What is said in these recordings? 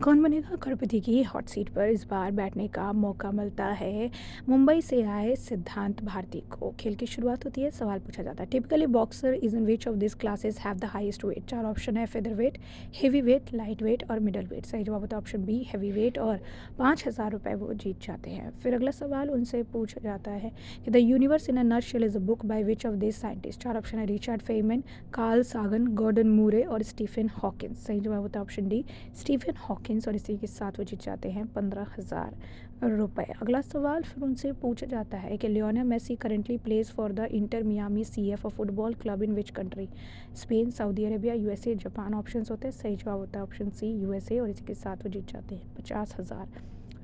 कौन बनेगा करोड़पति की हॉट सीट पर इस बार बैठने का मौका मिलता है मुंबई से आए सिद्धांत भारती को। खेल की शुरुआत होती है, सवाल पूछा जाता है। Typically boxer is in which of this classes have the highest wait. चार ऑप्शन है, feather wait, heavy weight, light weight और मिडल वेट। सही जवाब होता है ऑप्शन बी, हैवी वेट, और 5,000 रुपये वो जीत जाते हैं। फिर अगला सवाल उनसे पूछा जाता है कि the universe in a nutshell is a book by which of this scientist. चार ऑप्शन है, रिचर्ड फेमन, कार्ल सागन, गॉर्डन मूरे और स्टीफन हॉकिंस। सही जवाब होता है ऑप्शन डी, स्टीफन हॉकिंस, और इसी के साथ वो जीत जाते हैं 15,000 रुपये। अगला सवाल फिर उनसे पूछा जाता है कि Lionel Messi currently plays for the Inter Miami CF, a football club in which country. Spain, Saudi Arabia, USA, Japan options होते हैं। सही जवाब होता है ऑप्शन सी, USA, और इसी के साथ वो जीत जाते हैं 50,000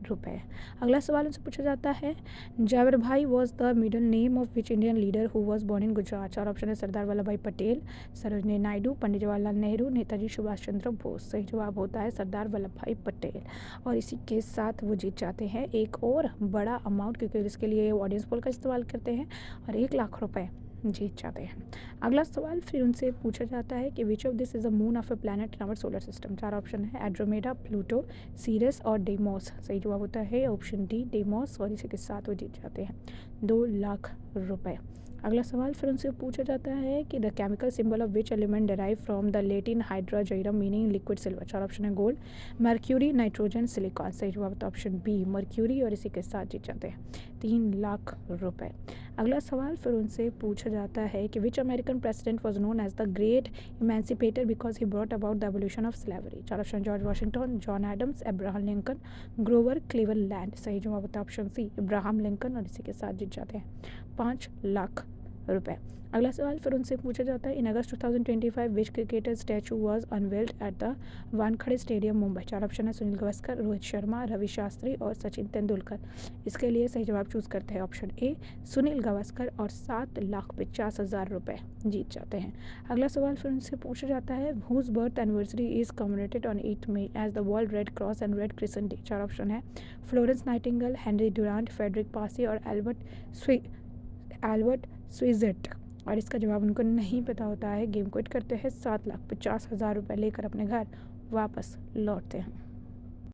रुपये। अगला सवाल उनसे पूछा जाता है, जावेद भाई was the middle name of which Indian leader who was born in Gujarat. चार ऑप्शन है, सरदार वल्लभ भाई पटेल, सरोजनी नायडू, पंडित जवाहरलाल नेहरू, नेताजी सुभाष चंद्र बोस। सही जवाब होता है सरदार वल्लभ भाई पटेल, और इसी के साथ वो जीत जाते हैं एक और बड़ा अमाउंट, क्योंकि इसके लिए ऑडियंस पोल का इस्तेमाल करते हैं, और 1,00,000 रुपये जीत जाते हैं। अगला सवाल फिर उनसे पूछा जाता है कि which of this is a moon of a planet in our solar system. चार ऑप्शन है, एंड्रोमेडा, प्लूटो, सीरस और डेमोस। सही जवाब होता है ऑप्शन डी, डेमोस, और इसी के साथ वो जीत जाते हैं 2,00,000 रुपये। अगला सवाल फिर उनसे पूछा जाता है कि the chemical symbol of which element derive from the Latin hydrargyrum meaning liquid silver. चार ऑप्शन है, गोल्ड, मर्क्यूरी, नाइट्रोजन, सिलिकॉन। सही जवाब होता है ऑप्शन बी, मर्क्यूरी, और इसी के साथ जीत जाते हैं 3,00,000 रुपये। अगला सवाल फिर उनसे पूछा जाता है कि which American president was known as the great emancipator because he brought about the evolution of slavery. चार option, George Washington, John Adams, Abraham Lincoln, Grover Cleveland. सही जवाब होता है ऑप्शन सी, अब्राहम लिंकन, और इसी के साथ जीत जाते हैं 5,00,000 रुपये। अगला सवाल फिर उनसे पूछा जाता है, इन अगस्त 2025 विच cricketer statue was unveiled at the Wankhede stadium Mumbai. चार ऑप्शन है, सुनील गावस्कर, रोहित शर्मा, रवि शास्त्री और सचिन तेंदुलकर। इसके लिए सही जवाब चूज़ करते हैं ऑप्शन ए, सुनील गावस्कर, और 7,50,000 रुपये जीत जाते हैं। अगला सवाल फिर उनसे पूछा जाता है, whose birth anniversary is commemorated on 8 May as the World Red Cross and Red Crescent Day. चार ऑप्शन है, Florence Nightingale, Henry Durant, Frederic Passy और एल्बर्ट स्विजेट। और इसका जवाब उनको नहीं पता होता है। गेम क्विट करते हैं, 7,50,000 रुपये लेकर अपने घर वापस लौटते हैं।